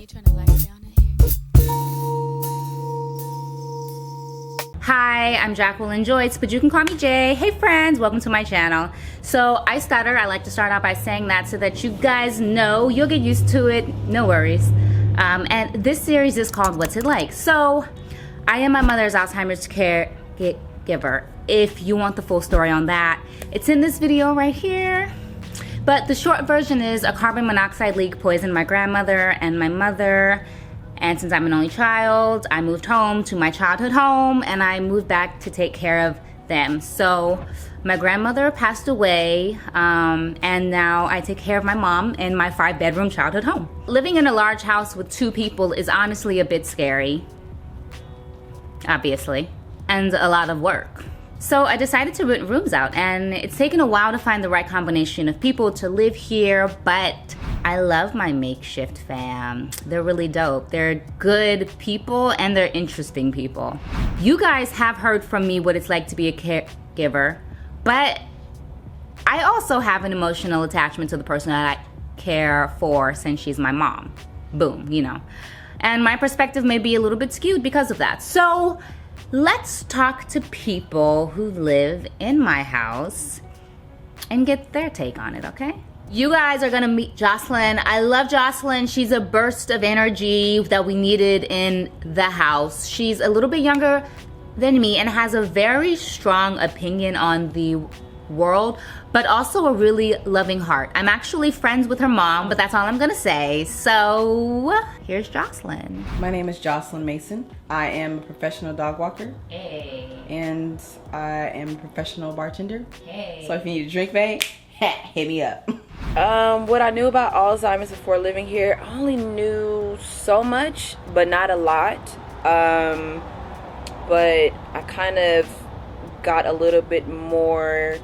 turn the lights down in here? Hi, I'm Jacqueline Joyce, but you can call me Jay. Hey friends, welcome to my channel. So I stutter. I like to start out by saying that so that you guys know. You'll get used to it, no worries. And this series is called What's It Like? So I am my mother's Alzheimer's caregiver. If you want the full story on that, it's in this video right here. But the short version is a carbon monoxide leak poisoned my grandmother and my mother. And since I'm an only child, I moved home to my childhood home and I moved back to take care of them. So my grandmother passed away and now I take care of my mom in my 5-bedroom childhood home. Living in a large house with 2 people is honestly a bit scary, obviously, and a lot of work. So I decided to rent rooms out, and it's taken a while to find the right combination of people to live here, but I love my makeshift fam. They're really dope. They're good people and they're interesting people. You guys have heard from me what it's like to be a caregiver, but I also have an emotional attachment to the person that I care for since she's my mom. Boom, you know. And my perspective may be a little bit skewed because of that. So let's talk to people who live in my house and get their take on it, okay? You guys are gonna meet Jocelyn. I love Jocelyn. She's a burst of energy that we needed in the house. She's a little bit younger than me and has a very strong opinion on the world, but also a really loving heart. I'm actually friends with her mom, but that's all I'm gonna say. So here's Jocelyn. My name is Jocelyn Mason. I am a professional dog walker. Hey. And I am a professional bartender. Hey. So if you need a drink, babe, hit me up. What I knew about Alzheimer's before living here, I only knew so much, but not a lot. But I kind of got a little bit more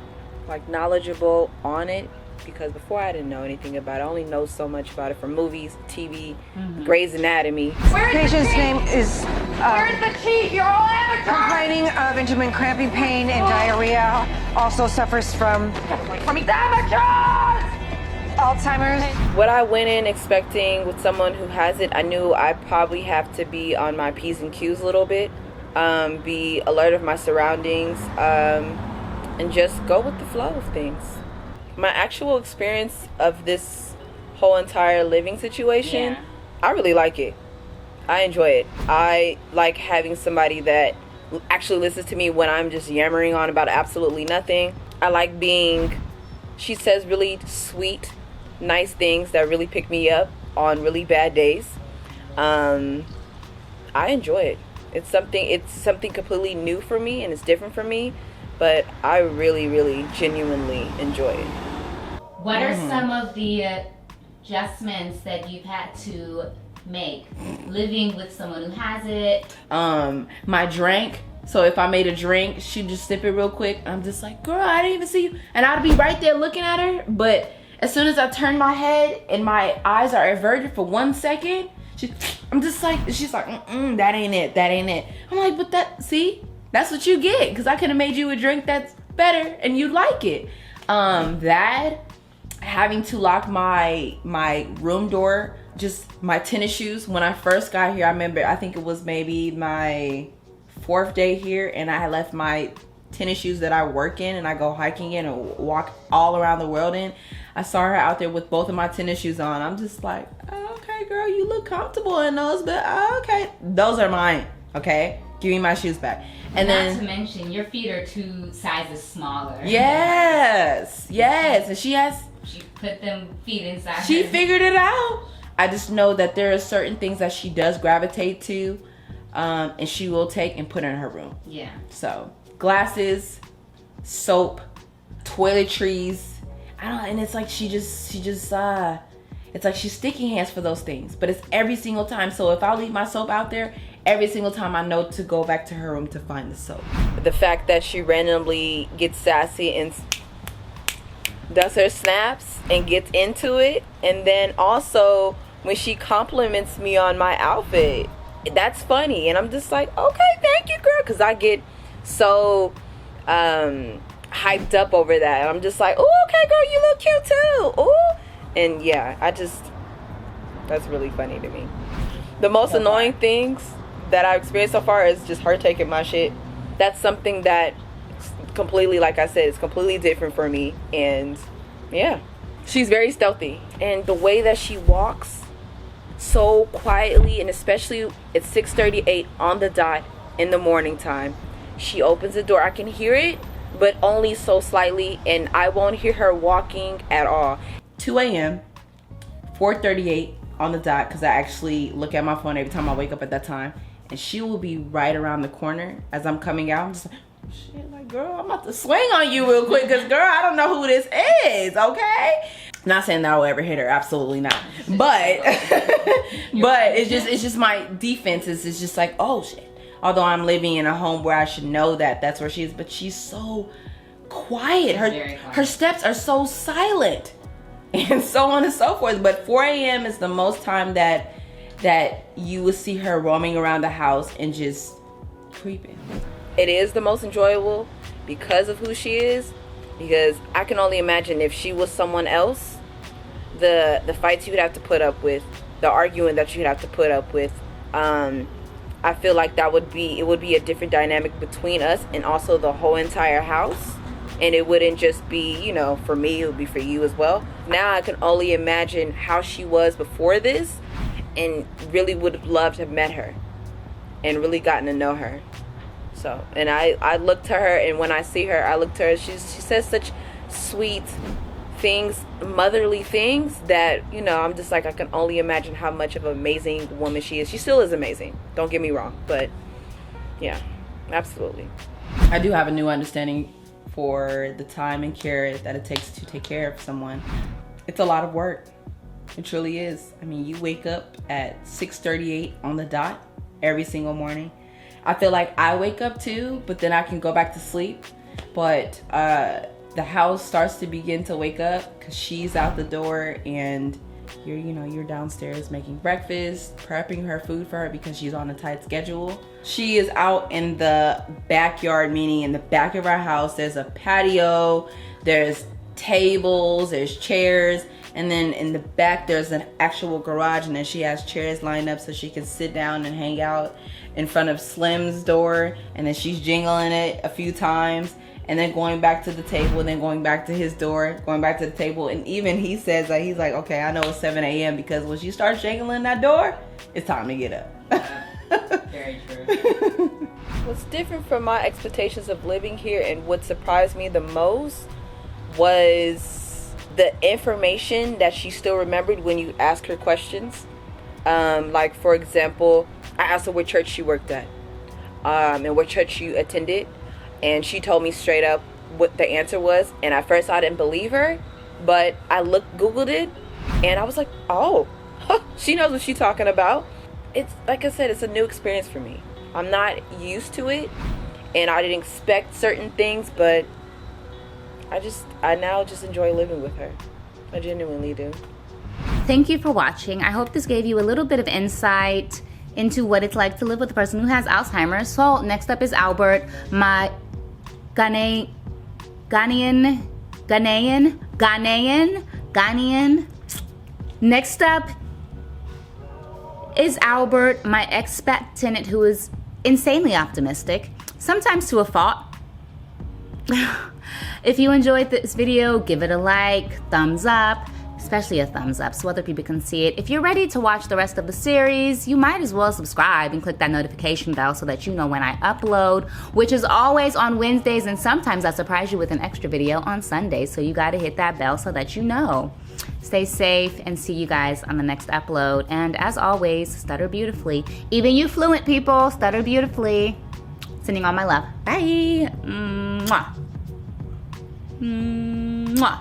like knowledgeable on it because before I didn't know anything about it. I only know so much about it from movies, TV, Grey's Anatomy. Patient's name is Where's the chief? You're all amateurs! complaining of intermittent cramping pain and diarrhea. Also suffers from Amateurs! Alzheimer's. What I went in expecting with someone who has it, I knew I'd probably have to be on my P's and Q's a little bit, be alert of my surroundings, and just go with the flow of things. My actual experience of this whole entire living situation, I really like it. I enjoy it. I like having somebody that actually listens to me when I'm just yammering on about absolutely nothing. I like being, she says really sweet, nice things that really pick me up on really bad days. I enjoy it. It's something completely new for me and it's different for me, but I really, really genuinely enjoy it. What are some of the adjustments that you've had to make living with someone who has it? My drink. So if I made a drink, she'd just sip it real quick. I'm just like, girl, I didn't even see you. And I'd be right there looking at her. But as soon as I turn my head and my eyes are averted for 1 second, I'm just like, she's like, that ain't it, that ain't it. I'm like, but that's what you get. Because I could have made you a drink that's better and you like it. That, having to lock my room door, just my tennis shoes. When I first got here, I remember, I think it was maybe my 4th day here, and I had left my tennis shoes that I work in and I go hiking in and walk all around the world in. I saw her out there with both of my tennis shoes on. I'm just like, oh, okay, girl, you look comfortable in those, but okay, those are mine. Okay, give me my shoes back. And Not to mention, your feet are 2 sizes smaller. Yes, and She put them feet inside. she her. figured it out. I just know that there are certain things that she does gravitate to, and she will take and put in her room. Yeah. So glasses, soap, toiletries. I don't know, and it's like she just it's like she's sticky hands for those things, but it's every single time. So if I leave my soap out there, every single time I know to go back to her room to find the soap. The fact that she randomly gets sassy and does her snaps and gets into it, and then also when she compliments me on my outfit, that's funny, and I'm just like, okay, thank you, girl, because I get so hyped up over that, and I'm just like, oh, okay, girl, you look cute too. Oh, and yeah, That's really funny to me. The most annoying things that I've experienced so far is just her taking my shit. That's something that completely, like I said, it's completely different for me. And yeah, she's very stealthy. And the way that she walks so quietly, and especially at 6:38 on the dot in the morning time, she opens the door. I can hear it, but only so slightly, and I won't hear her walking at all. 2 a.m., 4:38 on the dot, because I actually look at my phone every time I wake up at that time, and she will be right around the corner as I'm coming out. I'm just like, oh, shit, like, girl, I'm about to swing on you real quick, because, girl, I don't know who this is, okay? Not saying that I'll ever hit her, absolutely not. But, but it's just my defense is it's just like, oh, shit. Although I'm living in a home where I should know that that's where she is, but she's so quiet. Her steps are so silent. And so on and so forth. But 4 a.m. is the most time that you will see her roaming around the house and just creeping. It is the most enjoyable because of who she is. Because I can only imagine if she was someone else, the fights you would have to put up with, the arguing that you'd have to put up with. I feel like it would be a different dynamic between us and also the whole entire house. And it wouldn't just be, you know, for me, it would be for you as well. Now I can only imagine how she was before this, and really would have loved to have met her and really gotten to know her. So, and I look to her, and when I see her, I look to her, she says such sweet things, motherly things, that, you know, I'm just like, I can only imagine how much of an amazing woman she is. She still is amazing, don't get me wrong, but yeah, absolutely. I do have a new understanding for the time and care that it takes to take care of someone. It's a lot of work. It truly is. I mean, you wake up at 6:38 on the dot every single morning. I feel like I wake up too, but then I can go back to sleep. But the house starts to begin to wake up because she's out the door, and you're downstairs making breakfast, prepping her food for her because she's on a tight schedule. She is out in the backyard, meaning in the back of our house. There's a patio, there's tables, there's chairs, and then in the back there's an actual garage, and then she has chairs lined up so she can sit down and hang out in front of Slim's door, and then she's jingling it a few times, and then going back to the table, and then going back to his door, going back to the table. And even he says that he's like, okay, I know it's 7 a.m. because when she starts jingling that door, it's time to get up. Very true. What's different from my expectations of living here, and what surprised me the most, was the information that she still remembered when you ask her questions. Like, for example, I asked her what church she worked at, and what church she attended. And she told me straight up what the answer was. And at first I didn't believe her, but I Googled it, and I was like, oh, she knows what she's talking about. It's, like I said, it's a new experience for me. I'm not used to it, and I didn't expect certain things, but I now just enjoy living with her. I genuinely do. Thank you for watching. I hope this gave you a little bit of insight into what it's like to live with a person who has Alzheimer's. So next up is Albert, my Ghanaian. Next up is Albert, my expat tenant, who is insanely optimistic, sometimes to a fault. If you enjoyed this video, give it a like, thumbs up, especially a thumbs up so other people can see it. If you're ready to watch the rest of the series, you might as well subscribe and click that notification bell so that you know when I upload, which is always on Wednesdays, and sometimes I surprise you with an extra video on Sundays, so you gotta hit that bell so that you know. Stay safe, and see you guys on the next upload. And as always, stutter beautifully. Even you fluent people, stutter beautifully. Sending all my love. Bye. Mwah. Mwah.